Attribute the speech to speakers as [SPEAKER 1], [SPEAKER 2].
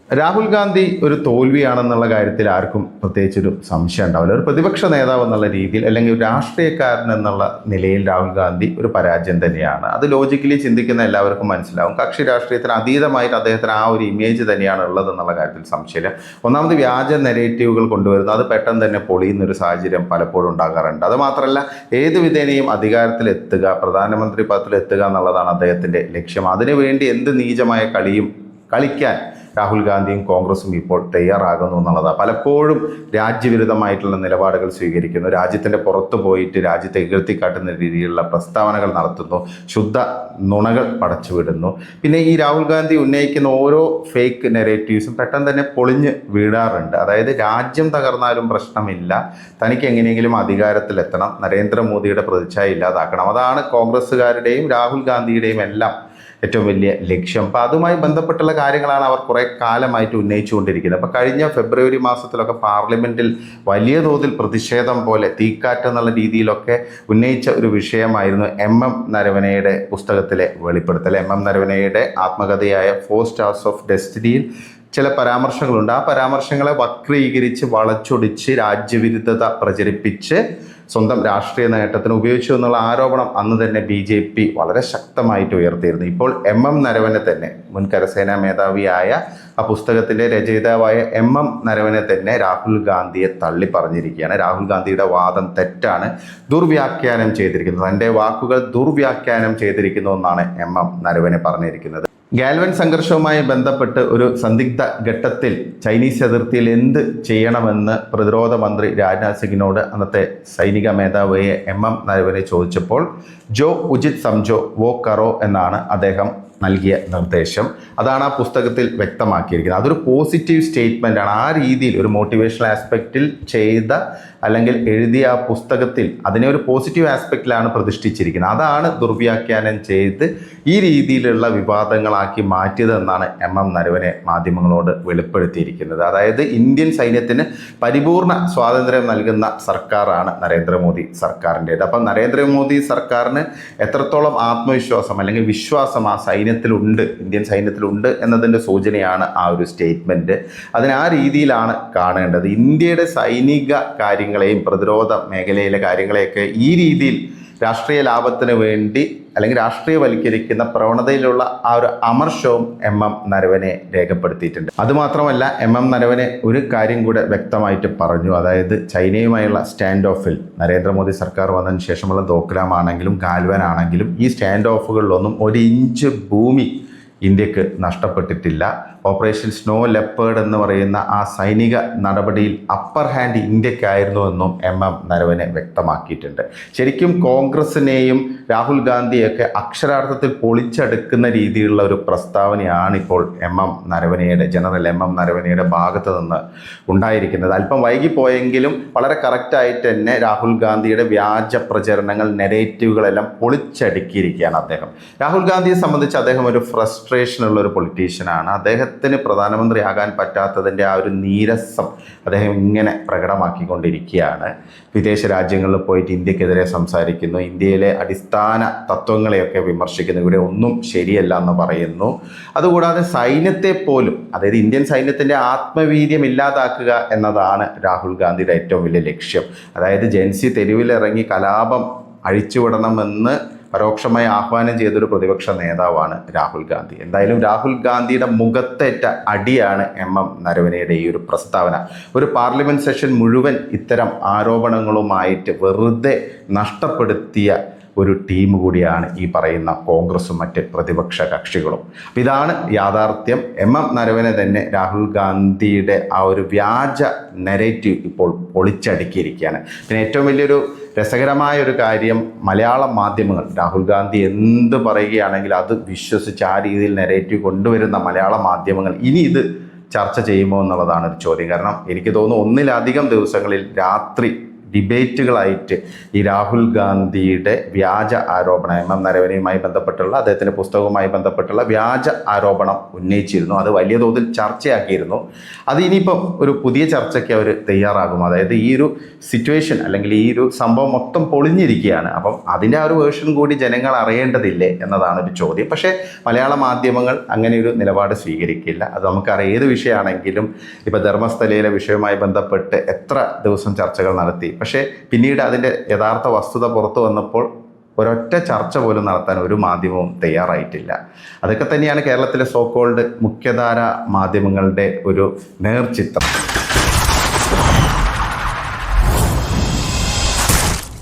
[SPEAKER 1] രാഹുൽ ഗാന്ധി ഒരു തോൽവിയാണെന്നുള്ള കാര്യത്തിൽ ആർക്കും പ്രത്യേകിച്ചൊരു സംശയം ഉണ്ടാവില്ല. ഒരു പ്രതിപക്ഷ നേതാവ് എന്നുള്ള രീതിയിൽ അല്ലെങ്കിൽ ഒരു രാഷ്ട്രീയക്കാരൻ എന്നുള്ള നിലയിൽ രാഹുൽ ഗാന്ധി ഒരു പരാജയം തന്നെയാണ്. അത് ലോജിക്കലി ചിന്തിക്കുന്ന എല്ലാവർക്കും മനസ്സിലാവും. കക്ഷി രാഷ്ട്രീയത്തിന് അതീതമായിട്ട് അദ്ദേഹത്തിന് ആ ഒരു ഇമേജ് തന്നെയാണ് ഉള്ളത് എന്നുള്ള കാര്യത്തിൽ സംശയമില്ല. ഒന്നാമത് വ്യാജ നെറേറ്റീവുകൾ കൊണ്ടുവരുന്നു, അത് പെട്ടെന്ന് തന്നെ പൊളിയുന്ന ഒരു സാഹചര്യം പലപ്പോഴും ഉണ്ടാകാറുണ്ട്. അത് മാത്രമല്ല, ഏത് വിധേനയും അധികാരത്തിലെത്തുക, പ്രധാനമന്ത്രി പദത്തിലെത്തുക എന്നുള്ളതാണ് അദ്ദേഹത്തിൻ്റെ ലക്ഷ്യം. അതിനുവേണ്ടി എന്ത് നീചമായ കളിയും കളിക്കാൻ രാഹുൽ ഗാന്ധിയും കോൺഗ്രസും ഇപ്പോൾ തയ്യാറാകുന്നു എന്നുള്ളതാണ്. പലപ്പോഴും രാജ്യവിരുദ്ധമായിട്ടുള്ള നിലപാടുകൾ സ്വീകരിക്കുന്നു, രാജ്യത്തിൻ്റെ പുറത്തു പോയിട്ട് രാജ്യത്തെ ഇകഴ്ത്തിക്കാട്ടുന്ന രീതിയിലുള്ള പ്രസ്താവനകൾ നടത്തുന്നു, ശുദ്ധ നുണകൾ പടച്ചുവിടുന്നു. പിന്നെ ഈ രാഹുൽ ഗാന്ധി ഉന്നയിക്കുന്ന ഓരോ ഫേക്ക് നെറേറ്റീവ്സും പെട്ടെന്ന് തന്നെ പൊളിഞ്ഞ് വീഴാറുണ്ട്. അതായത് രാജ്യം തകർന്നാലും പ്രശ്നമില്ല, തനിക്ക് എങ്ങനെയെങ്കിലും അധികാരത്തിലെത്തണം, നരേന്ദ്രമോദിയുടെ പ്രതിച്ഛായ ഇല്ലാതാക്കണം. അതാണ് കോൺഗ്രസ്സുകാരുടെയും രാഹുൽ ഗാന്ധിയുടെയും എല്ലാം ഏറ്റവും വലിയ ലക്ഷ്യം. അപ്പോൾ അതുമായി ബന്ധപ്പെട്ടുള്ള കാര്യങ്ങളാണ് അവർ കുറേ കാലമായിട്ട് ഉന്നയിച്ചുകൊണ്ടിരിക്കുന്നത്. അപ്പോൾ കഴിഞ്ഞ ഫെബ്രുവരി മാസത്തിലൊക്കെ പാർലമെൻറ്റിൽ വലിയ തോതിൽ പ്രതിഷേധം പോലെ തീക്കാറ്റ് എന്നുള്ള രീതിയിലൊക്കെ ഉന്നയിച്ച ഒരു വിഷയമായിരുന്നു MM നരവനെയുടെ പുസ്തകത്തിലെ വെളിപ്പെടുത്തൽ. MM നരവനെയുടെ ആത്മകഥയായ 4 സ്റ്റാർസ് ഓഫ് ഡെസ്റ്റിനിയിൽ ചില പരാമർശങ്ങളുണ്ട്. ആ പരാമർശങ്ങളെ വക്രീകരിച്ച് വളച്ചൊടിച്ച് രാജ്യവിരുദ്ധത പ്രചരിപ്പിച്ച് സ്വന്തം രാഷ്ട്രീയ നേട്ടത്തിന് ഉപയോഗിച്ചു എന്നുള്ള ആരോപണം അന്ന് തന്നെ BJP വളരെ ശക്തമായിട്ട് ഉയർത്തിയിരുന്നു. ഇപ്പോൾ MM നരവനെ തന്നെ, മുൻ കരസേനാ മേധാവിയായ ആ പുസ്തകത്തിൻ്റെ രചയിതാവായ MM നരവനെ തന്നെ രാഹുൽ ഗാന്ധിയെ തള്ളി പറഞ്ഞിരിക്കുകയാണ്. രാഹുൽ ഗാന്ധിയുടെ വാദം തെറ്റാണ്, ദുർവ്യാഖ്യാനം ചെയ്തിരിക്കുന്നത്, തൻ്റെ വാക്കുകൾ ദുർവ്യാഖ്യാനം ചെയ്തിരിക്കുന്നു എന്നാണ് MM നരവനെ പറഞ്ഞിരിക്കുന്നത്. ഗാൽവൻ സംഘർഷവുമായി ബന്ധപ്പെട്ട് ഒരു സന്ദിഗ്ധ ഘട്ടത്തിൽ ചൈനീസ് അതിർത്തിയിൽ എന്ത് ചെയ്യണമെന്ന് പ്രതിരോധ മന്ത്രി രാജ്നാഥ് സിംഗിനോട് അന്നത്തെ സൈനിക മേധാവിയെ MM നരവനെ ചോദിച്ചപ്പോൾ ജോ ഉചിത് സംജോ വോ കറോ എന്നാണ് അദ്ദേഹം നൽകിയ നിർദ്ദേശം. അതാണ് ആ പുസ്തകത്തിൽ വ്യക്തമാക്കിയിരിക്കുന്നത്. അതൊരു പോസിറ്റീവ് സ്റ്റേറ്റ്മെൻ്റ് ആണ്. ആ രീതിയിൽ ഒരു മോട്ടിവേഷണൽ ആസ്പെക്റ്റിൽ ചെയ്ത അല്ലെങ്കിൽ എഴുതിയ ആ പുസ്തകത്തിൽ അതിനെ ഒരു പോസിറ്റീവ് ആസ്പെക്റ്റിലാണ് പ്രതിഷ്ഠിച്ചിരിക്കുന്നത്. അതാണ് ദുർവ്യാഖ്യാനം ചെയ്ത് ഈ രീതിയിലുള്ള വിവാദങ്ങളാക്കി മാറ്റിയതെന്നാണ് MM നരവനെ മാധ്യമങ്ങളോട് വെളിപ്പെടുത്തിയിരിക്കുന്നത്. അതായത് ഇന്ത്യൻ സൈന്യത്തിന് പരിപൂർണ സ്വാതന്ത്ര്യം നൽകുന്ന സർക്കാരാണ് നരേന്ദ്രമോദി സർക്കാരിൻ്റേത്. അപ്പം നരേന്ദ്രമോദി സർക്കാരിന് എത്രത്തോളം ആത്മവിശ്വാസം അല്ലെങ്കിൽ വിശ്വാസം ആ സൈന്യത്തിലുണ്ട്, ഇന്ത്യൻ സൈന്യത്തിലുണ്ട് എന്നതിൻ്റെ സൂചനയാണ് ആ ഒരു സ്റ്റേറ്റ്മെൻറ്റ്. അതിന് ആ രീതിയിലാണ് കാണേണ്ടത്. ഇന്ത്യയുടെ സൈനിക കാര്യങ്ങളെയും പ്രതിരോധ മേഖലയിലെ കാര്യങ്ങളെയൊക്കെ ഈ രീതിയിൽ രാഷ്ട്രീയ ലാഭത്തിന് വേണ്ടി അല്ലെങ്കിൽ രാഷ്ട്രീയവൽക്കരിക്കുന്ന പ്രവണതയിലുള്ള ആ ഒരു അമർഷവും MM നരവനെ രേഖപ്പെടുത്തിയിട്ടുണ്ട്. അതുമാത്രമല്ല, MM നരവനെ ഒരു കാര്യം കൂടെ വ്യക്തമായിട്ട് പറഞ്ഞു. അതായത് ചൈനയുമായുള്ള സ്റ്റാൻഡ് ഓഫിൽ നരേന്ദ്രമോദി സർക്കാർ വന്നതിന് ശേഷമുള്ള ദോക്ലാം ആണെങ്കിലും ഗാൽവൻ ആണെങ്കിലും ഈ സ്റ്റാൻഡ് ഓഫുകളിലൊന്നും 1 ഇഞ്ച് ഭൂമി ഇന്ത്യക്ക് നഷ്ടപ്പെട്ടിട്ടില്ല. ഓപ്പറേഷൻ സ്നോ ലെപ്പേർഡ് എന്ന് പറയുന്ന ആ സൈനിക നടപടിയിൽ അപ്പർ ഹാൻഡ് ഇന്ത്യക്കായിരുന്നു എന്നും MM നരവനെ വ്യക്തമാക്കിയിട്ടുണ്ട്. ശരിക്കും കോൺഗ്രസിനെയും രാഹുൽ ഗാന്ധിയൊക്കെ അക്ഷരാർത്ഥത്തിൽ പൊളിച്ചെടുക്കുന്ന രീതിയിലുള്ള ഒരു പ്രസ്താവനയാണ് ഇപ്പോൾ ജനറൽ MM നരവനെയുടെ ഭാഗത്ത് നിന്ന് ഉണ്ടായിരിക്കുന്നത്. അല്പം വൈകിപ്പോയെങ്കിലും വളരെ കറക്റ്റായിട്ട് തന്നെ രാഹുൽ ഗാന്ധിയുടെ വ്യാജ പ്രചരണങ്ങൾ, നെറേറ്റീവുകളെല്ലാം പൊളിച്ചടുക്കിയിരിക്കുകയാണ് അദ്ദേഹം. രാഹുൽ ഗാന്ധിയെ സംബന്ധിച്ച് അദ്ദേഹം ഒരു ഫ്രസ്ട്രേഷനുള്ള ഒരു പൊളിറ്റീഷ്യനാണ്. അദ്ദേഹത്തിന് പ്രധാനമന്ത്രിയാകാൻ പറ്റാത്തതിൻ്റെ ആ ഒരു നീരസം അദ്ദേഹം ഇങ്ങനെ പ്രകടമാക്കിക്കൊണ്ടിരിക്കുകയാണ്. വിദേശ രാജ്യങ്ങളിൽ പോയിട്ട് ഇന്ത്യക്കെതിരെ സംസാരിക്കുന്നു, ഇന്ത്യയിലെ അടിസ്ഥാന തത്വങ്ങളെയൊക്കെ വിമർശിക്കുന്നു, ഇവിടെ ഒന്നും ശരിയല്ല എന്ന് പറയുന്നു. അതുകൂടാതെ സൈന്യത്തെ പോലും, അതായത് ഇന്ത്യൻ സൈന്യത്തിൻ്റെ ആത്മവീര്യം ഇല്ലാതാക്കുക എന്നതാണ് രാഹുൽ ഗാന്ധിയുടെ ഏറ്റവും വലിയ ലക്ഷ്യം. അതായത് ജൻസി തെരുവിലിറങ്ങി കലാപം അഴിച്ചുവിടണമെന്ന് പരോക്ഷമായി ആഹ്വാനം ചെയ്തൊരു പ്രതിപക്ഷ നേതാവാണ് രാഹുൽ ഗാന്ധി. എന്തായാലും രാഹുൽ ഗാന്ധിയുടെ മുഖത്തേറ്റ അടിയാണ് MM നരവനെയുടെ ഈ ഒരു പ്രസ്താവന. ഒരു പാർലമെൻറ്റ് സെഷൻ മുഴുവൻ ഇത്തരം ആരോപണങ്ങളുമായിട്ട് വെറുതെ നഷ്ടപ്പെടുത്തിയ ഒരു ടീം കൂടിയാണ് ഈ പറയുന്ന കോൺഗ്രസും മറ്റ് പ്രതിപക്ഷ കക്ഷികളും. അപ്പം ഇതാണ് യാഥാർത്ഥ്യം. MM നരവനെ തന്നെ രാഹുൽ ഗാന്ധിയുടെ ആ ഒരു വ്യാജ നെറേറ്റീവ് ഇപ്പോൾ പൊളിച്ചടുക്കിയിരിക്കുകയാണ്. പിന്നെ ഏറ്റവും വലിയൊരു രസകരമായ ഒരു കാര്യം, മലയാള മാധ്യമങ്ങൾ രാഹുൽ ഗാന്ധി എന്ത് പറയുകയാണെങ്കിൽ അത് വിശ്വസിച്ച് ആ രീതിയിൽ നെറേറ്റീവ് കൊണ്ടുവരുന്ന മലയാള മാധ്യമങ്ങൾ ഇനി ഇത് ചർച്ച ചെയ്യുമോ എന്നുള്ളതാണ് ഒരു ചോദ്യം. കാരണം എനിക്ക് തോന്നുന്നു ഒന്നിലധികം ദിവസങ്ങളിൽ രാത്രി ഡിബേറ്റുകളായിട്ട് ഈ രാഹുൽ ഗാന്ധിയുടെ വ്യാജ ആരോപണം എം നരവനെയുമായി ബന്ധപ്പെട്ടുള്ള അദ്ദേഹത്തിൻ്റെ പുസ്തകവുമായി ബന്ധപ്പെട്ടുള്ള വ്യാജ ആരോപണം ഉന്നയിച്ചിരുന്നു. അത് വലിയ തോതിൽ ചർച്ചയാക്കിയിരുന്നു. അത് ഇനിയിപ്പം ഒരു പുതിയ ചർച്ചയ്ക്ക് അവർ തയ്യാറാകും. അതായത് ഈ ഒരു സിറ്റുവേഷൻ അല്ലെങ്കിൽ ഈ ഒരു സംഭവം മൊത്തം പൊളിഞ്ഞിരിക്കുകയാണ്. അപ്പം അതിൻ്റെ ആ ഒരു വേർഷൻ കൂടി ജനങ്ങൾ അറിയേണ്ടതില്ലേ എന്നതാണ് ഒരു ചോദ്യം. പക്ഷേ മലയാള മാധ്യമങ്ങൾ അങ്ങനെ ഒരു നിലപാട് സ്വീകരിക്കില്ല. അത് നമുക്കറിയാം. ഏത് വിഷയമാണെങ്കിലും ഇപ്പോൾ ധർമ്മസ്ഥലയിലെ വിഷയവുമായി ബന്ധപ്പെട്ട് എത്ര ദിവസം ചർച്ചകൾ നടത്തി. പക്ഷേ പിന്നീട് അതിൻ്റെ യഥാർത്ഥ വസ്തുത പുറത്തു വന്നപ്പോൾ ഒരൊറ്റ ചർച്ച പോലും നടത്താൻ ഒരു മാധ്യമവും തയ്യാറായിട്ടില്ല. അതൊക്കെ തന്നെയാണ് കേരളത്തിലെ സോക്കോൾഡ് മുഖ്യധാര മാധ്യമങ്ങളുടെ ഒരു നേർചിത്രം.